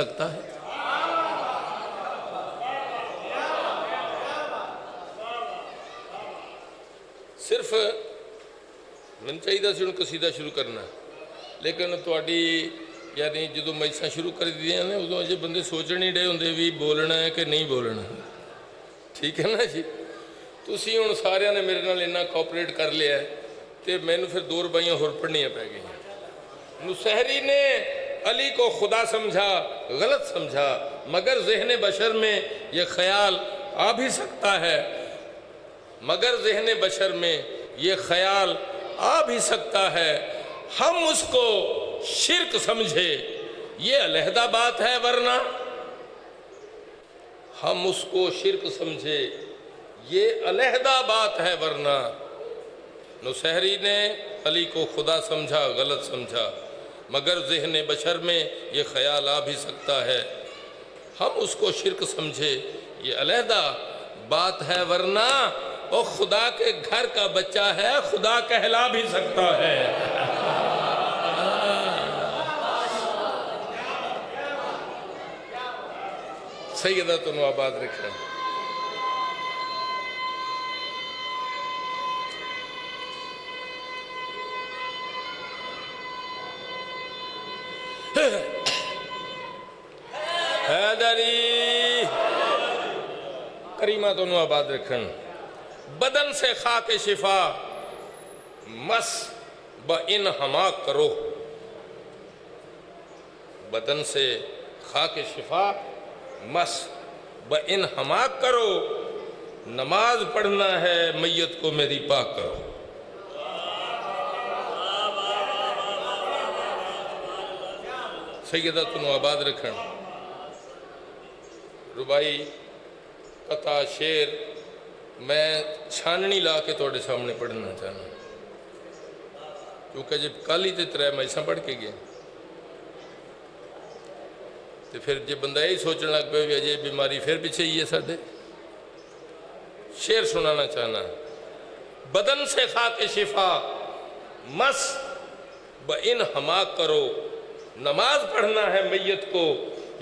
سکتا ہے۔ صرف من چاہیے سی ہوں قصیدہ شروع کرنا، لیکن تھوڑی یعنی جدو مجلساں شروع کر دیا نے ادو اجے بندے سوچ نہیں ڈے ہوں بھی بولنا ہے کہ نہیں بولنا، ٹھیک ہے نا جی؟ تسی ہوں سارے نے میرے نال اتنا کوپریٹ کر لیا ہے تو مینوں پھر دو ربائیاں ہور پڑھنیاں پہ گئی۔ نصیحری نے علی کو خدا سمجھا، غلط سمجھا، مگر ذہن بشر میں یہ خیال آ بھی سکتا ہے، مگر ذہن بشر میں یہ خیال آ بھی سکتا ہے، ہم اس کو شرک سمجھے یہ علیحدہ بات ہے ورنہ، ہم اس کو شرک سمجھے یہ علیحدہ بات ہے ورنہ۔ نصیحری نے علی کو خدا سمجھا، غلط سمجھا، مگر ذہن بشر میں یہ خیال آ بھی سکتا ہے، ہم اس کو شرک سمجھے یہ علیحدہ بات ہے ورنہ، وہ خدا کے گھر کا بچہ ہے خدا کہلا بھی سکتا ہے۔ سیدہ تنو آباد رکھیں۔ حیدری کریمہ تنو آباد رکھیں۔ بدن سے خاک شفا مس بَإِنْ ہماک کرو، بدن سے خاک شفا مس بَإِنْ ہماک کرو، نماز پڑھنا ہے میت کو میری پاک کرو۔ سیدہ تنو آباد رکھیں۔ ربائی قطع شعر میں چھاننی لا کے توڑے سامنے پڑھنا چاہنا، کیونکہ جب کل ہی تے ترے مجلساں پڑھ کے گئے تو پھر جب بندہ یہی سوچنے لگ پہ بھی اجے بیماری پھر پیچھے ہی ہے ساڈے۔ شعر سنانا چاہنا، بدن سے خاک شفا مس بَإِنْ ہماک کرو، نماز پڑھنا ہے میت کو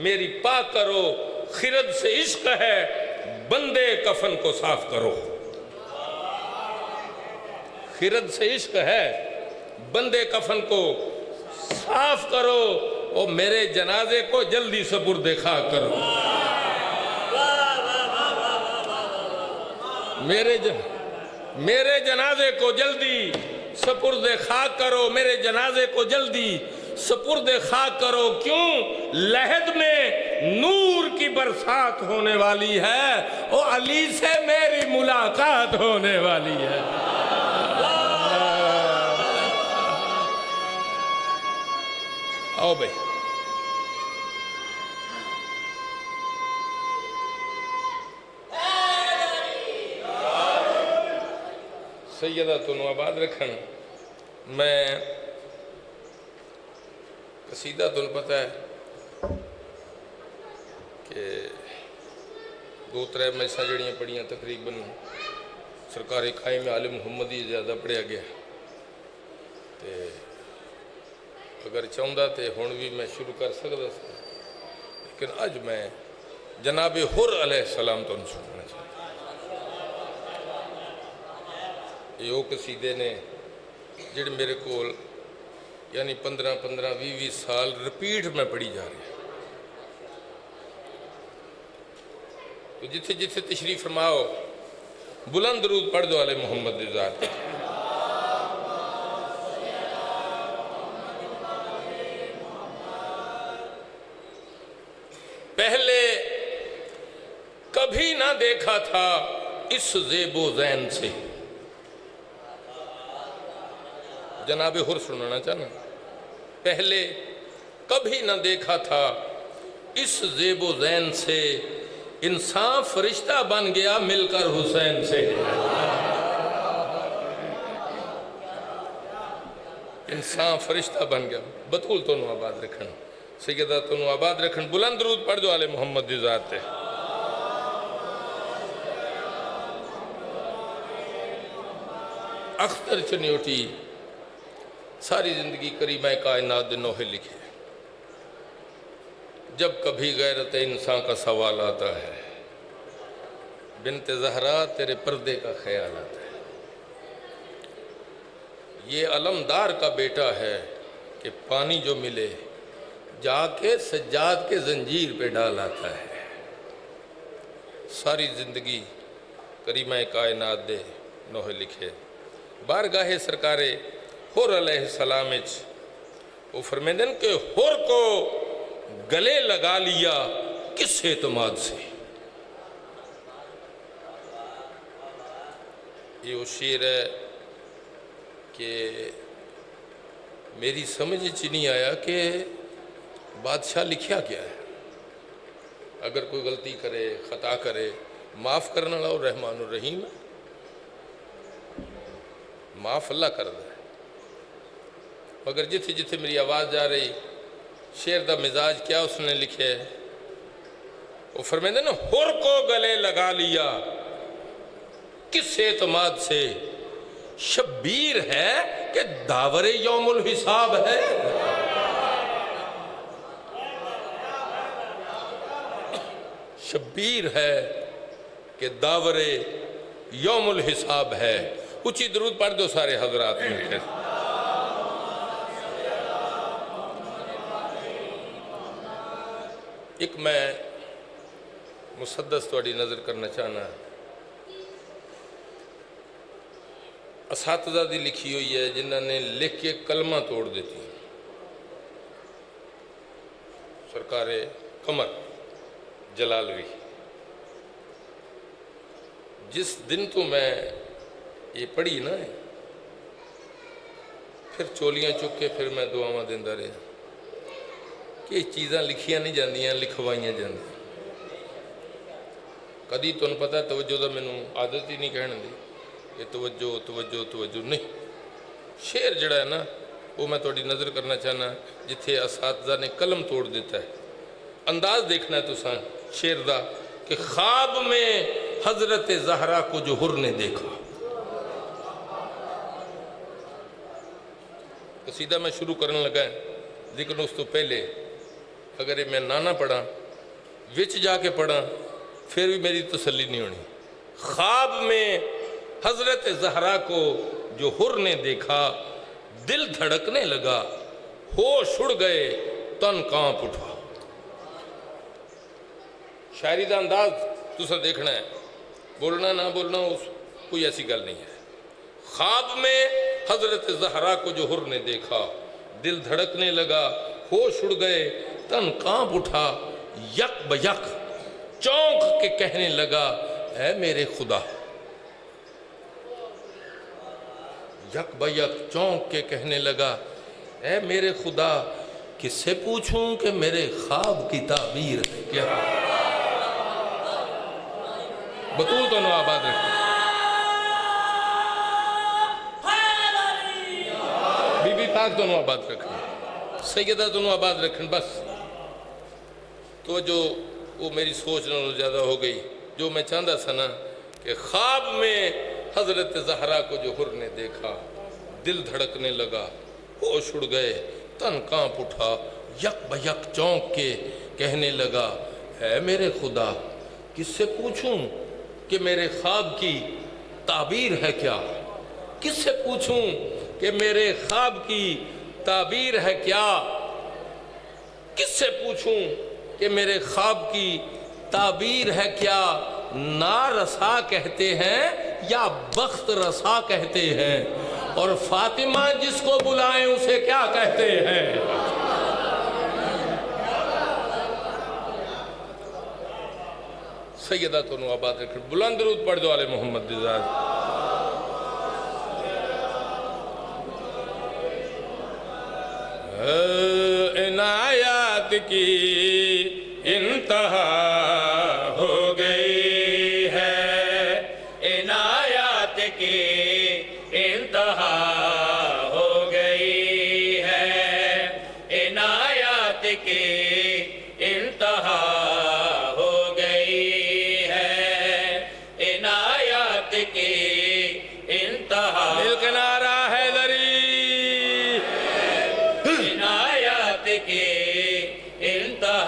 میری پاک کرو، خرد سے عشق ہے بندے کفن کو صاف کرو، خرد سے عشق ہے بندے کفن کو صاف کرو، اور میرے جنازے کو جلدی سپرد خاک کرو، میرے جنازے کو جلدی سپرد خاک کرو، میرے جنازے کو جلدی سپرد خاک کرو، کیوں لحد میں نور کی برسات ہونے والی ہے، او علی سے میری ملاقات ہونے والی ہے۔ آؤ بھئی سیدہ تنو آباد رکھن۔ میں قصیدہ تن پتہ ہے کہ دو ترے مجلساں جڑیاں پڑھیاں تقریباً سرکار قائم عالم محمدی زیادہ پڑھیا گیا، تے اگر چاہتا تے ہون بھی میں شروع کر سکتا تھا، لیکن اج میں جناب حر علیہ السلام تو سننا چاہتا۔ یہ وہ قصیدے نے جڑے میرے کول یعنی 15-20 سال رپیٹ میں پڑھی جا رہی ہے، تو جتھے جتھے تشریف فرماؤ بلند درود پڑھ دو علی محمد دی ذات۔ پہلے کبھی نہ دیکھا تھا اس زیب و زین سے، جناب حر سننا چاہنا، پہلے کبھی نہ دیکھا تھا اس زیب و زین سے، انسان فرشتہ بن گیا مل کر حسین سے، انسان فرشتہ بن گیا۔ بطول تنو آباد رکھن، سیدہ تنو آباد رکھن، بلند درود پڑھ دو علی محمد دی ذات ہے۔ اختر چنیوٹی ساری زندگی کریمہ کائنات دے نوحے لکھے، جب کبھی غیرت انسان کا سوال آتا ہے، بنت زہرا تیرے پردے کا خیال آتا ہے۔ یہ علمدار کا بیٹا ہے کہ پانی جو ملے جا کے سجاد کے زنجیر پہ ڈال آتا ہے۔ ساری زندگی کریمہ کائنات دے نوحے لکھے بارگاہ سرکار حر علیہ السلام وہ فرمیندن کہ حر کو گلے لگا لیا کس اعتماد سے۔ یہ وہ شعر ہے کہ میری سمجھ نہیں آیا کہ بادشاہ لکھیا کیا ہے۔ اگر کوئی غلطی کرے خطا کرے معاف کرنا اور رحمان الرحیم معاف اللہ کر دے، مگر جتھے جتھے میری آواز جا رہی شعر دا مزاج کیا اس نے لکھے، وہ فرمیندے نا حر کو گلے لگا لیا کس اعتماد سے، شبیر ہے کہ داور یوم الحساب ہے۔ شبیر ہے کہ داور یوم الحساب ہے۔ اچھی درود پڑھ دو سارے حضرات مل کے۔ ایک میں مسدس تھوڑی نظر کرنا چاہنا ہے، اساتذہ دی لکھی ہوئی ہے جنہوں نے لکھ کے کلمہ توڑ دیتی۔ سرکار قمر جلالوی، جس دن تو میں یہ پڑھی نا پھر چولیاں چک کے پھر میں دعاواں دیندہ رہا کہ یہ چیزاں لکھیاں نہیں جاندیاں لکھوائیاں جاندیاں۔ کدی تو پتہ ہے توجہ دا مینوں عادت ہی نہیں کہنے دی کہ توجہ توجہ توجہ نہیں۔ شعر جڑا ہے نا وہ میں تھوڑی نظر کرنا چاہنا جتھے اساتذہ نے قلم توڑ دیتا ہے۔ انداز دیکھنا ہے تو سان شعر دا کہ خواب میں حضرت زہرا کو جو حر نے دیکھا۔ قصیدہ میں شروع کرنے لگا ہے لیکن اس تو پہلے اگر میں نہ پڑھا وچ جا کے پڑھا پھر بھی میری تسلی نہیں ہونی۔ خواب میں حضرت زہرا کو جو حر نے دیکھا، دل دھڑکنے لگا، ہوش اڑ گئے، تن کانپ اٹھا۔ شاعری دا انداز تسا دیکھنا ہے، بولنا نہ بولنا کوئی ایسی گل نہیں ہے۔ خواب میں حضرت زہرا کو جو حر نے دیکھا، دل دھڑکنے لگا، ہوش اڑ گئے، تن کانپ اٹھا، یک بیک چونک کے کہنے لگا اے میرے خدا۔ یک بیک چونک کے کہنے لگا اے میرے خدا، کس سے پوچھوں کہ میرے خواب کی تعبیر ہے کیا۔ بطول تو نو آباد رکھیں، بی بی پاک تو نو آباد رکھیں، سیدہ تو نو آباد رکھیں۔ بس تو جو وہ میری سوچ نہ زیادہ ہو گئی، جو میں چاہتا سا نا کہ خواب میں حضرت زہرا کو جو حر نے دیکھا، دل دھڑکنے لگا، ہوش اڑ گئے، تن کانپ اٹھا، یک بیک چونک کے کہنے لگا اے میرے خدا، کس سے پوچھوں کہ میرے خواب کی تعبیر ہے کیا، کس سے پوچھوں کہ میرے خواب کی تعبیر ہے کیا، کس سے پوچھوں کہ میرے خواب کی تعبیر ہے کیا۔ نارسا کہتے ہیں یا بخت رسا کہتے ہیں، اور فاطمہ جس کو بلائیں اسے کیا کہتے ہیں۔ سیدہ تو نو آباد رکھیں، بلند درود پڑھ دو آل محمد دزاد۔ عنایات کی انتہا ہو گئی ہے، عنایات کی انتہا ہو گئی ہے، عنایات کی انتہا ہو گئی ہے، عنایات کی انتہا۔ مل کے نعرہ حیدری، عنایات کی انتہا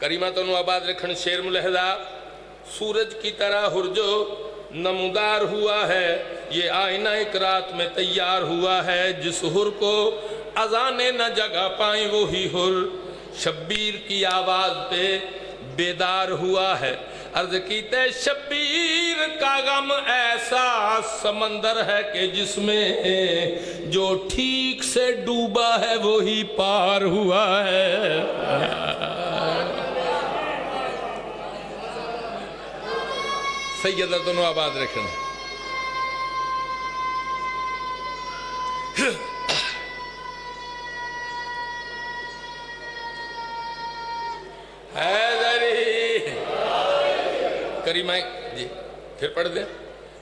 کریمہ تنو آباد رکھن شیر ملحظہ سورج کی طرح ہرجو نمودار ہوا ہے یہ آئینہ ایک رات میں تیار ہوا ہے جس ہر کو اذانے نہ جگہ پائیں وہی ہر شبیر کی آواز پہ بیدار ہوا ہے عرض کیتے شبیر کا غم ایسا سمندر ہے کہ جس میں جو ٹھیک سے ڈوبا ہے وہی پار ہوا ہے سیدہ تنو آباد رکھنا حیدری کریمہ جی پھر پڑھ دیں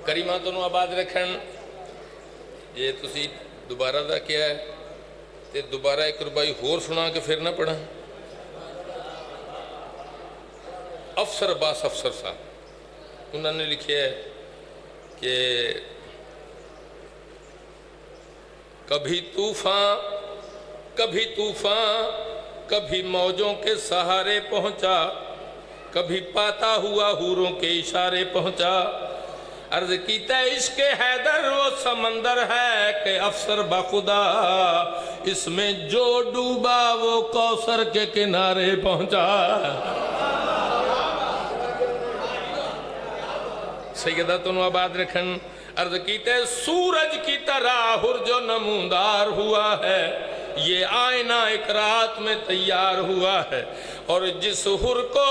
کریمہ تنو آباد رکھن یہ تسی دوبارہ دا کیا ہے تے دوبارہ ایک ربائی ہور سنا کے پھر نہ پڑھا افسر عباس افسر صاحب انہوں نے لکھیا ہے کہ کبھی طوفان کبھی موجوں کے سہارے پہنچا کبھی پاتا ہوا حوروں کے اشارے پہنچا عرض کیتا عشق حیدر وہ سمندر ہے کہ افسر بخدا اس میں جو ڈوبا وہ کوثر کے کنارے پہنچا سیدہ تنو آباد رکھن عرض کیتے سورج کی طرح ہر جو نمودار ہوا ہے یہ آئینہ ایک رات میں تیار ہوا ہے اور جس ہر کو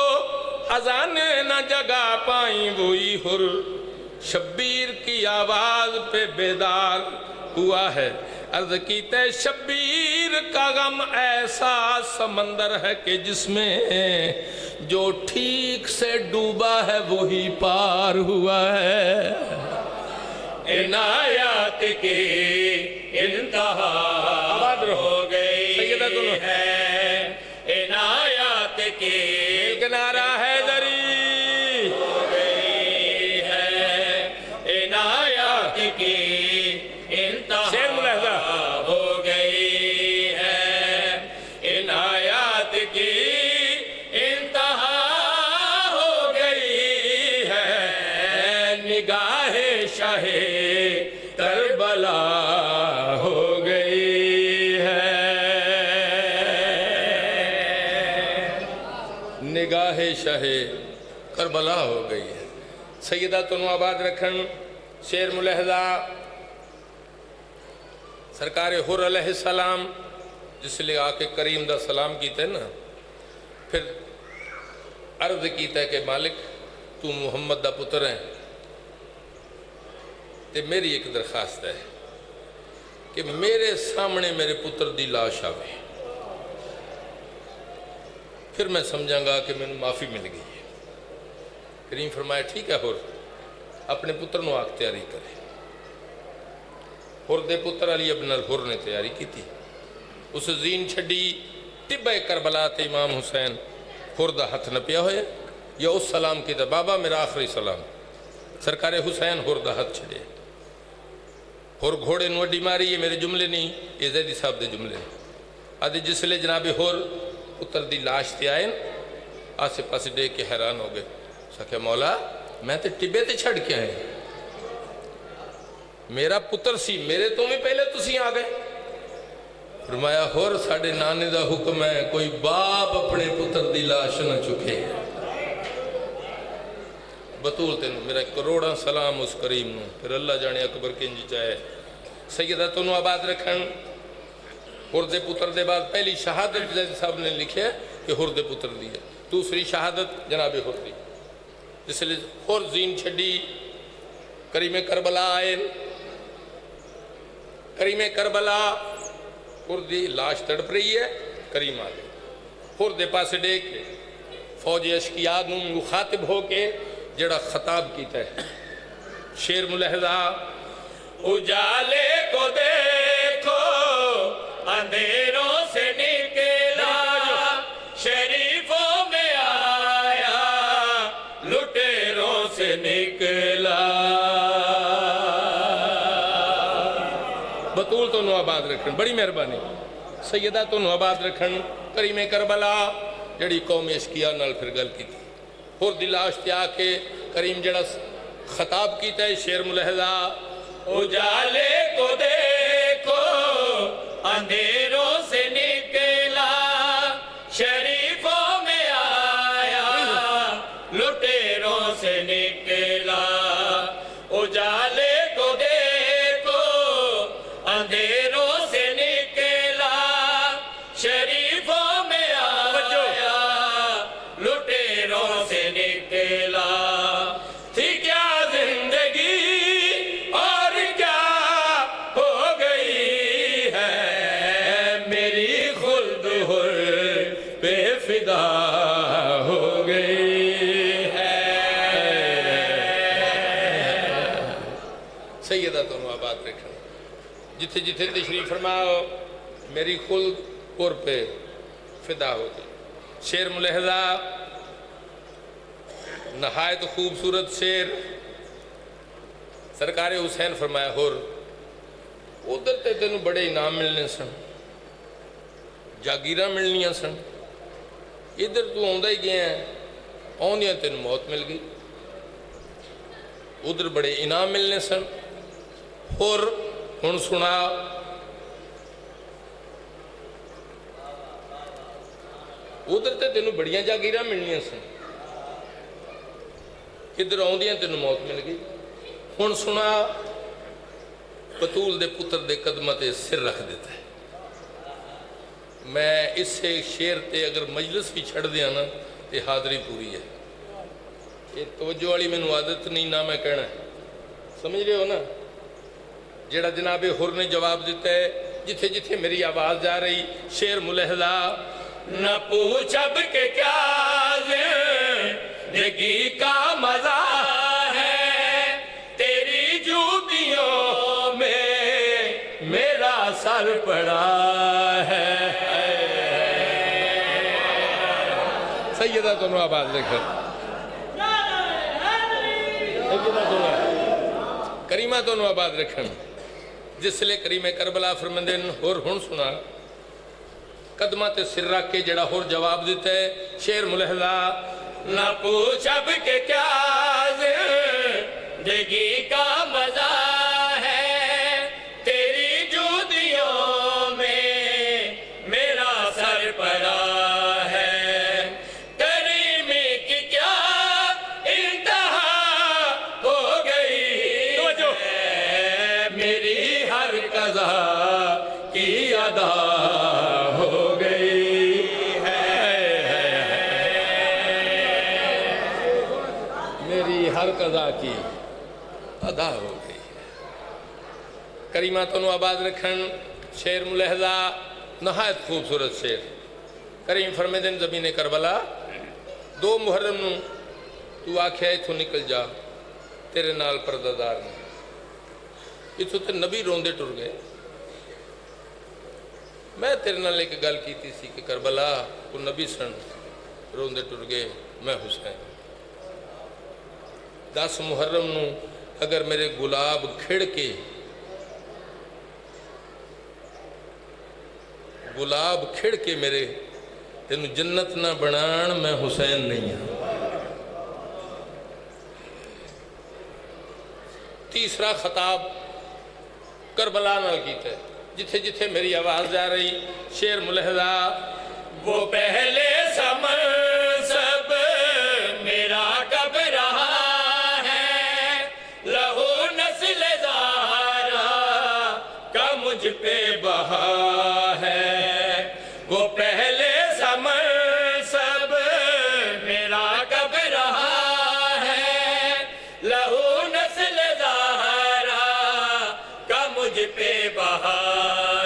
اذانے نہ جگہ پائیں وہی ہر شبیر کی آواز پہ بیدار ہوا ہے عرض کیتے شبیر کا غم ایسا سمندر ہے کہ جس میں جو ٹھیک سے ڈوبا ہے وہی پار ہوا ہے عنایات کی انتہا ہو گئی ہے عنایات کی کنارہ حیدری ہو گئی ہے عنایات کی شیر ملاحظہ انتہا ہو گئی ہے عنایات کی انتہا ہو گئی ہے نگاہ شاہ کربلا ہو گئی ہے نگاہ شاہ کربلا ہو گئی ہے سیدہ تنو آباد رکھن شیر ملاحظہ سرکار حر علیہ السلام جس لئے آکے کریم دا سلام کیتے نا پھر عرض کیتا ہے کہ مالک تو محمد دا پتر ہے تے میری ایک درخواست ہے کہ میرے سامنے میرے پتر دی لاش آوے پھر میں سمجھاں گا کہ میں معافی مل گئی ہے کریم فرمایا ٹھیک ہے حر اپنے پتر نو آگ تیاری کرے حر دے پتر علی ابن الحر نے تیاری کی تھی اس زین چھڑی طبع کربلا تے امام حسین حر دا ہتھ نہ پیا ہوئے یا اس سلام کی تھا بابا میرا آخری سلام سرکار حسین حر دا ہتھ چھڑے حر گھوڑے نو اڈی ماری یہ میرے جملے نہیں یہ زیدی صاحب دے جملے آدھے جس لئے جناب حر پتر دی لاش تے آئے آسے پاسے دیکھ کے حیران ہو گئے سکھے مولا میں تے ٹبے تے چھڑ کے آئے میرا پتر سی میرے تو میں پہلے تسی آ گئے فرمایا حر ساڑھے نانے دا حکم ہے کوئی باپ اپنے پتر دی لاش نہ چکے بطول تینو میرا کروڑا سلام اس کریم نو پھر اللہ جانے اکبر کنجی چاہے سیدہ تنو آباد رکھن حر دے پتر دے بعد پہلی شہادت زید صاحب نے لکھے کہ حر دے پتر دی ہے دوسری شہادت جناب حر دی جس لئے حر زین چھڑی کریم کربلا آئے کریم کربلا حر دی لاش تڑپ رہی ہے کریم آئے حر دے پاسے دیکھ فوج اشکیاد نوں مخاطب ہو کے جڑا خطاب کیتا ہے شیر ملاحظہ اجالے کو دیکھو اندھیروں سے نکلا شریفوں میں آیا لٹیروں سے نکلا بطول تو نو آباد رکھن بڑی مہربانی سیدہ تو نو آباد رکھن کریم کربلا جڑی قوم اشقیا نال پھر گل کی ہور دی لاش تے آ کے کریم جڑا خطاب کیتا ہے شعر ملحظہ اجالے کو دیکھو اندھیروں سے نکلا شریفوں میں آیا لٹیروں سے نکلا اجالے کو دیکھو اندھیروں سے نکلا شریفوں میں آیا لٹیروں سے نکلا تھی کیا زندگی اور کیا ہو گئی ہے میری خلد حر پہ فدا ہو گئی ہے سیدہ تنو آباد رکھنا جتھے جتھے تشریف فرماؤ میری خلد پر پہ فدا ہو گئی شعر ملحظہ نہایت خوبصورت شعر سرکار حسین فرمایا ہور ادھر تے تینوں بڑے انعام ملنے سن جاگیراں ملنیاں سن ادھر تو آندا ہی گیا ہے آندیاں تینوں موت مل گئی ادھر بڑے انعام ملنے سن ہور ہن سنا ادھر تے تینوں بڑیاں جاگیراں ملنیاں سن ادھر آندیاں تینوں موت مل گئی ہن سنا بطول دے پتر دے قدمہ تے سر رکھ دیتا ہے میں اس سے شعر تے اگر مجلس بھی چھڑ دیا نا تے حاضری پوری ہے یہ توجہ والی میں عادت نہیں نہ میں کہنا ہے سمجھ رہے ہو نا جڑا جناب حر نے جواب دیتا ہے جتھے جتھے میری آواز جا رہی شعر ملحظہ نہ پوچھ اب کہ کیا زندگی کا مزہ ہے تیری جوتیوں میں میرا سر پڑا ہے سیدہ تنو آباد لکھر کریمہ تنو آباد رکھن جس لئے کریم کربلا فرمندن ہور ہن سنا قدمہ تے سر رکھ کے جڑا ہور جواب دیتا ہے شعر ملحظہ نہ پوچھ اب کہ کیا زندگی کا مزہ ہے تیری جوتیوں میں میرا سر پڑا ہے کریمی کی کیا انتہا ہو گئی ہے میری ہر قضا کی ادا ہو گئی میری ہر قضا کی ادا ہو گئی کریمہ تنو آباد رکھن شعر ملحظہ نہایت خوبصورت شعر کریم فرمیدن زمین کربلا 2 محرم نو تو آکھیا اتھو نکل جا تیرے نال پردادار نے اتھو تے نبی روندے ٹر گئے میں تیرے نال ایک گل کیتی سی کہ کربلا کو نبی سن روندے ٹر گئے میں حسین 10 محرم نو اگر میرے گلاب کھڑ کے میرے تینوں جنت نہ بنان میں حسین نہیں ہوں تیسرا خطاب کربلا نال کیتا ہے جتھے جتھے میری آواز جا رہی شعر ملحظہ وہ پہلے سمر سب میرا کب رہا ہے لہو نسل زہرا کا مجھ پہ بہا ہے وہ پہلے سمر سب میرا کب رہا ہے لہو نسل زہرا کا مجھ پہ بہا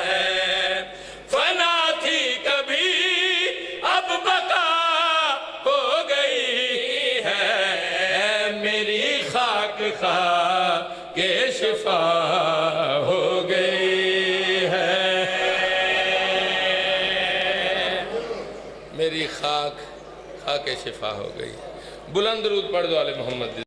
ہے فنا تھی کبھی اب بقا ہو گئی ہے میری خاک خاک کے شفا ہو گئی ہے میری خاک خاک شفا ہو گئی بلند درود پڑھ دو آل محمد